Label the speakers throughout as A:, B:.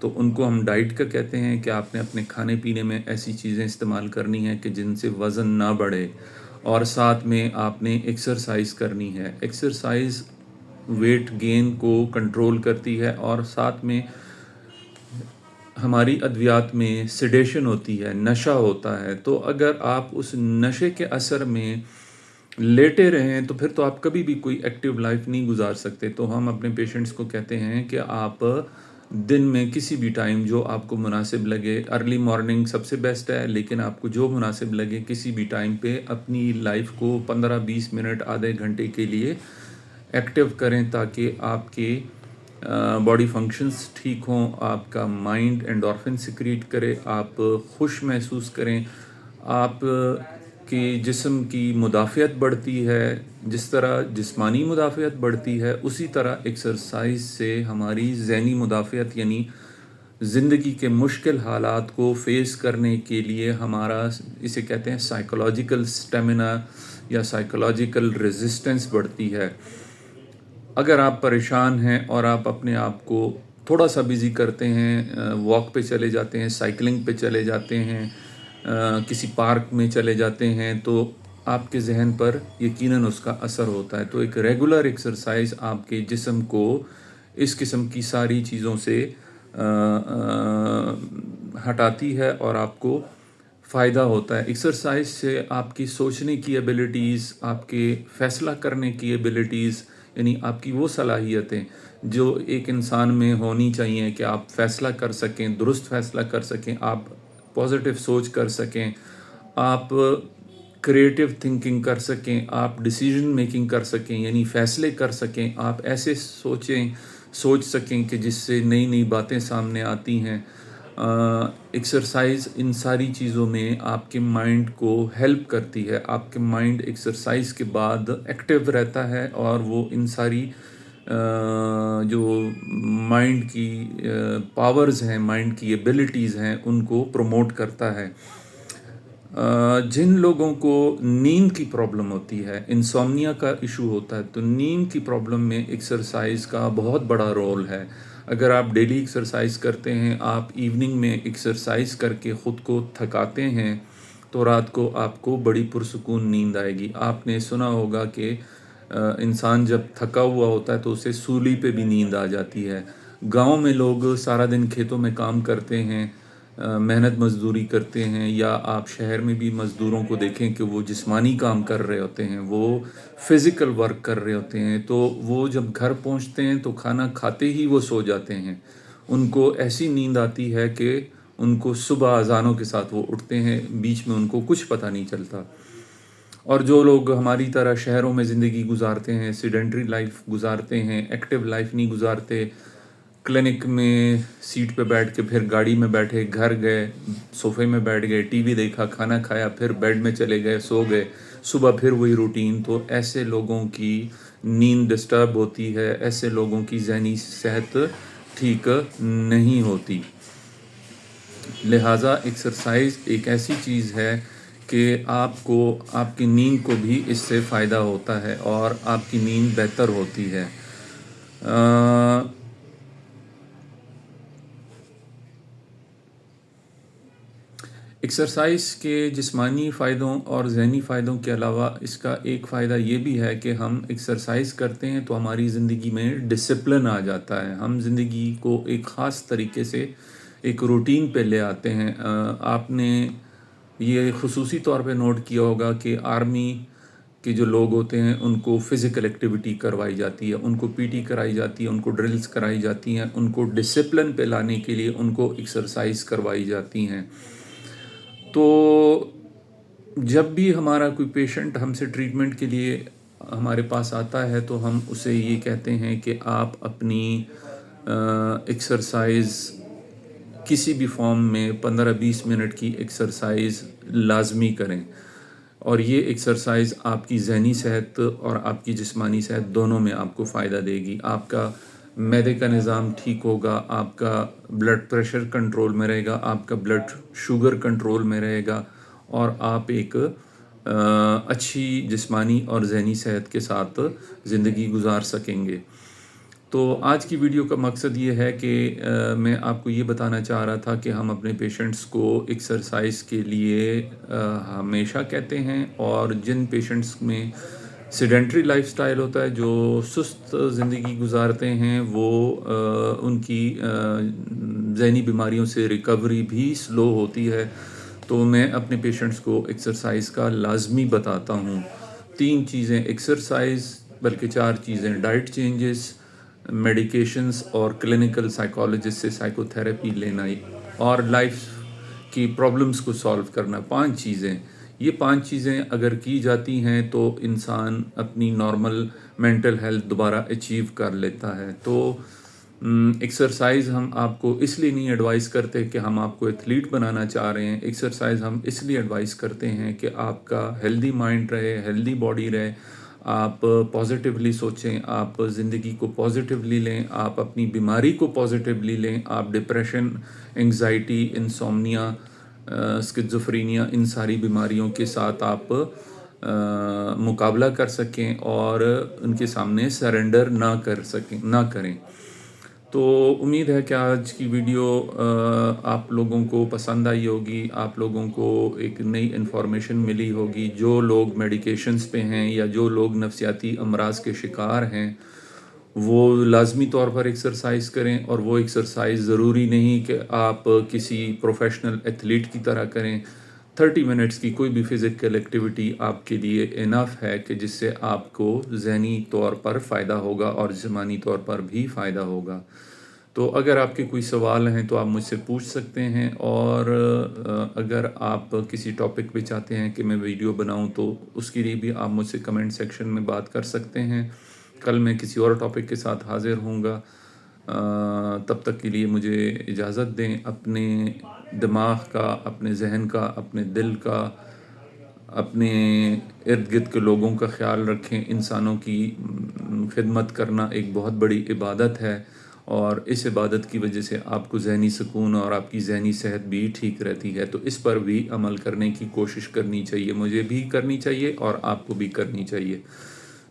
A: تو ان کو ہم ڈائٹ کا کہتے ہیں کہ آپ نے اپنے کھانے پینے میں ایسی چیزیں استعمال کرنی ہیں کہ جن سے وزن نہ بڑھے، اور ساتھ میں آپ نے ایکسرسائز کرنی ہے۔ ایکسرسائز ویٹ گین کو کنٹرول کرتی ہے، اور ساتھ میں ہماری ادویات میں سیڈیشن ہوتی ہے، نشہ ہوتا ہے، تو اگر آپ اس نشے کے اثر میں لیٹے رہیں تو پھر تو آپ کبھی بھی کوئی ایکٹیو لائف نہیں گزار سکتے۔ تو ہم اپنے پیشنٹس کو کہتے ہیں کہ آپ دن میں کسی بھی ٹائم جو آپ کو مناسب لگے، ارلی مارننگ سب سے بیسٹ ہے، لیکن آپ کو جو مناسب لگے کسی بھی ٹائم پہ اپنی لائف کو 15-20 منٹ آدھے گھنٹے کے لیے ایکٹیو کریں، تاکہ آپ کے باڈی فنکشنز ٹھیک ہوں، آپ کا مائنڈ انڈورفن سیکریٹ کرے، آپ خوش محسوس کریں، آپ کی جسم کی مدافعت بڑھتی ہے۔ جس طرح جسمانی مدافعت بڑھتی ہے، اسی طرح ایکسرسائز سے ہماری ذہنی مدافعت، یعنی زندگی کے مشکل حالات کو فیس کرنے کے لیے ہمارا، اسے کہتے ہیں سائیکولوجیکل سٹیمنا یا سائیکولوجیکل ریزسٹنس بڑھتی ہے۔ اگر آپ پریشان ہیں اور آپ اپنے آپ کو تھوڑا سا بزی کرتے ہیں، واک پہ چلے جاتے ہیں، سائیکلنگ پہ چلے جاتے ہیں، کسی پارک میں چلے جاتے ہیں، تو آپ کے ذہن پر یقیناً اس کا اثر ہوتا ہے۔ تو ایک ریگولر ایکسرسائز آپ کے جسم کو اس قسم کی ساری چیزوں سے ہٹاتی ہے اور آپ کو فائدہ ہوتا ہے۔ ایکسرسائز سے آپ کی سوچنے کی ایبلٹیز، آپ کے فیصلہ کرنے کی ایبلٹیز، یعنی آپ کی وہ صلاحیتیں جو ایک انسان میں ہونی چاہیے کہ آپ فیصلہ کر سکیں، درست فیصلہ کر سکیں، آپ پازیٹیو سوچ کر سکیں، آپ کریٹیو تھنکنگ کر سکیں، آپ ڈیسیژن میکنگ کر سکیں، یعنی فیصلے کر سکیں، آپ ایسے سوچ سکیں کہ جس سے نئی نئی باتیں سامنے آتی ہیں۔ ایکسرسائز ان ساری چیزوں میں آپ کے مائنڈ کو ہیلپ کرتی ہے۔ آپ کے مائنڈ ایکسرسائز کے بعد ایکٹیو رہتا ہے، اور وہ ان ساری جو مائنڈ کی پاورز ہیں، مائنڈ کی ایبلٹیز ہیں، ان کو پروموٹ کرتا ہے۔ جن لوگوں کو نیند کی پرابلم ہوتی ہے، انسومنیا کا ایشو ہوتا ہے، تو نیند کی پرابلم میں ایکسرسائز کا بہت بڑا رول ہے۔ اگر آپ ڈیلی ایکسرسائز کرتے ہیں، آپ ایوننگ میں ایکسرسائز کر کے خود کو تھکاتے ہیں، تو رات کو آپ کو بڑی پرسکون نیند آئے گی۔ آپ نے سنا ہوگا کہ انسان جب تھکا ہوا ہوتا ہے تو اسے سولی پہ بھی نیند آ جاتی ہے۔ گاؤں میں لوگ سارا دن کھیتوں میں کام کرتے ہیں، محنت مزدوری کرتے ہیں، یا آپ شہر میں بھی مزدوروں کو دیکھیں کہ وہ جسمانی کام کر رہے ہوتے ہیں، وہ فزیکل ورک کر رہے ہوتے ہیں، تو وہ جب گھر پہنچتے ہیں تو کھانا کھاتے ہی وہ سو جاتے ہیں۔ ان کو ایسی نیند آتی ہے کہ ان کو صبح اذانوں کے ساتھ وہ اٹھتے ہیں، بیچ میں ان کو کچھ پتہ نہیں چلتا۔ اور جو لوگ ہماری طرح شہروں میں زندگی گزارتے ہیں، سیڈنٹری لائف گزارتے ہیں، ایکٹیو لائف نہیں گزارتے، کلینک میں سیٹ پہ بیٹھ کے پھر گاڑی میں بیٹھے، گھر گئے، صوفے میں بیٹھ گئے، ٹی وی دیکھا، کھانا کھایا، پھر بیڈ میں چلے گئے، سو گئے، صبح پھر وہی روٹین، تو ایسے لوگوں کی نیند ڈسٹرب ہوتی ہے، ایسے لوگوں کی ذہنی صحت ٹھیک نہیں ہوتی۔ لہٰذا ایکسرسائز ایک ایسی چیز ہے کہ آپ کو، آپ کی نیند کو بھی اس سے فائدہ ہوتا ہے، اور آپ کی نیند بہتر ہوتی ہے۔ ایکسرسائز کے جسمانی فائدوں اور ذہنی فائدوں کے علاوہ اس کا ایک فائدہ یہ بھی ہے کہ ہم ایکسرسائز کرتے ہیں تو ہماری زندگی میں ڈسپلن آ جاتا ہے، ہم زندگی کو ایک خاص طریقے سے ایک روٹین پہ لے آتے ہیں۔ آپ نے یہ خصوصی طور پہ نوٹ کیا ہوگا کہ آرمی کے جو لوگ ہوتے ہیں ان کو فزیکل ایکٹیویٹی کروائی جاتی ہے، ان کو پی ٹی کرائی جاتی ہے، ان کو ڈرلز کرائی جاتی ہیں، ان کو ڈسپلن پہ لانے کے لیے ان کو ایکسرسائز کروائی جاتی ہیں۔ تو جب بھی ہمارا کوئی پیشنٹ ہم سے ٹریٹمنٹ کے لیے ہمارے پاس آتا ہے تو ہم اسے یہ کہتے ہیں کہ آپ اپنی ایکسرسائز کسی بھی فارم میں 15-20 منٹ کی ایکسرسائز لازمی کریں، اور یہ ایکسرسائز آپ کی ذہنی صحت اور آپ کی جسمانی صحت دونوں میں آپ کو فائدہ دے گی۔ آپ کا معدے کا نظام ٹھیک ہوگا، آپ کا بلڈ پریشر کنٹرول میں رہے گا، آپ کا بلڈ شوگر کنٹرول میں رہے گا، اور آپ ایک اچھی جسمانی اور ذہنی صحت کے ساتھ زندگی گزار سکیں گے۔ تو آج کی ویڈیو کا مقصد یہ ہے کہ میں آپ کو یہ بتانا چاہ رہا تھا کہ ہم اپنے پیشنٹس کو ایکسرسائز کے لیے ہمیشہ کہتے ہیں، اور جن پیشنٹس میں سیڈنٹری لائف سٹائل ہوتا ہے، جو سست زندگی گزارتے ہیں، وہ ان کی ذہنی بیماریوں سے ریکوری بھی سلو ہوتی ہے، تو میں اپنے پیشنٹس کو ایکسرسائز کا لازمی بتاتا ہوں۔ 3 چیزیں ایکسرسائز، بلکہ 4 چیزیں ڈائٹ چینجز، میڈیکیشنز اور کلینکل سائیکالوجسٹ سے سائیکو تھیراپی لینا، اور لائف کی پرابلمز کو سالو کرنا۔ 5 چیزیں، یہ 5 چیزیں اگر کی جاتی ہیں تو انسان اپنی نارمل مینٹل ہیلتھ دوبارہ اچیو کر لیتا ہے۔ تو ایکسرسائز ہم آپ کو اس لیے نہیں ایڈوائز کرتے کہ ہم آپ کو ایتھلیٹ بنانا چاہ رہے ہیں، ایکسرسائز ہم اس لیے ایڈوائز کرتے ہیں کہ آپ کا ہیلدی مائنڈ رہے، ہیلدی باڈی رہے، آپ پازیٹیولی سوچیں، آپ زندگی کو پازیٹیولی لیں، آپ اپنی بیماری کو پازیٹیولی لیں، آپ ڈپریشن، انگزائٹی، انسومنیا، اسکیزوفرینیا، ان ساری بیماریوں کے ساتھ آپ مقابلہ کر سکیں اور ان کے سامنے سرنڈر نہ کریں۔ تو امید ہے کہ آج کی ویڈیو آپ لوگوں کو پسند آئی ہوگی، آپ لوگوں کو ایک نئی انفارمیشن ملی ہوگی۔ جو لوگ میڈیکیشنز پہ ہیں یا جو لوگ نفسیاتی امراض کے شکار ہیں، وہ لازمی طور پر ایکسرسائز کریں، اور وہ ایکسرسائز ضروری نہیں کہ آپ کسی پروفیشنل ایتھلیٹ کی طرح کریں۔ 30 منٹس کی کوئی بھی فزیکل ایکٹیویٹی آپ کے لیے انف ہے کہ جس سے آپ کو ذہنی طور پر فائدہ ہوگا اور جسمانی طور پر بھی فائدہ ہوگا۔ تو اگر آپ کے کوئی سوال ہیں تو آپ مجھ سے پوچھ سکتے ہیں، اور اگر آپ کسی ٹاپک پہ چاہتے ہیں کہ میں ویڈیو بناؤں تو اس کے لیے بھی آپ مجھ سے کمنٹ سیکشن میں بات کر سکتے ہیں۔ کل میں کسی اور ٹاپک کے ساتھ حاضر ہوں گا۔ تب تک کے لیے مجھے اجازت دیں۔ اپنے دماغ کا، اپنے ذہن کا، اپنے دل کا، اپنے ارد گرد کے لوگوں کا خیال رکھیں۔ انسانوں کی خدمت کرنا ایک بہت بڑی عبادت ہے، اور اس عبادت کی وجہ سے آپ کو ذہنی سکون اور آپ کی ذہنی صحت بھی ٹھیک رہتی ہے۔ تو اس پر بھی عمل کرنے کی کوشش کرنی چاہیے، مجھے بھی کرنی چاہیے اور آپ کو بھی کرنی چاہیے۔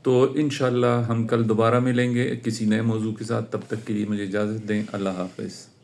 A: تو انشاءاللہ ہم کل دوبارہ ملیں گے کسی نئے موضوع کے ساتھ۔ تب تک کے لیے مجھے اجازت دیں۔ اللہ حافظ۔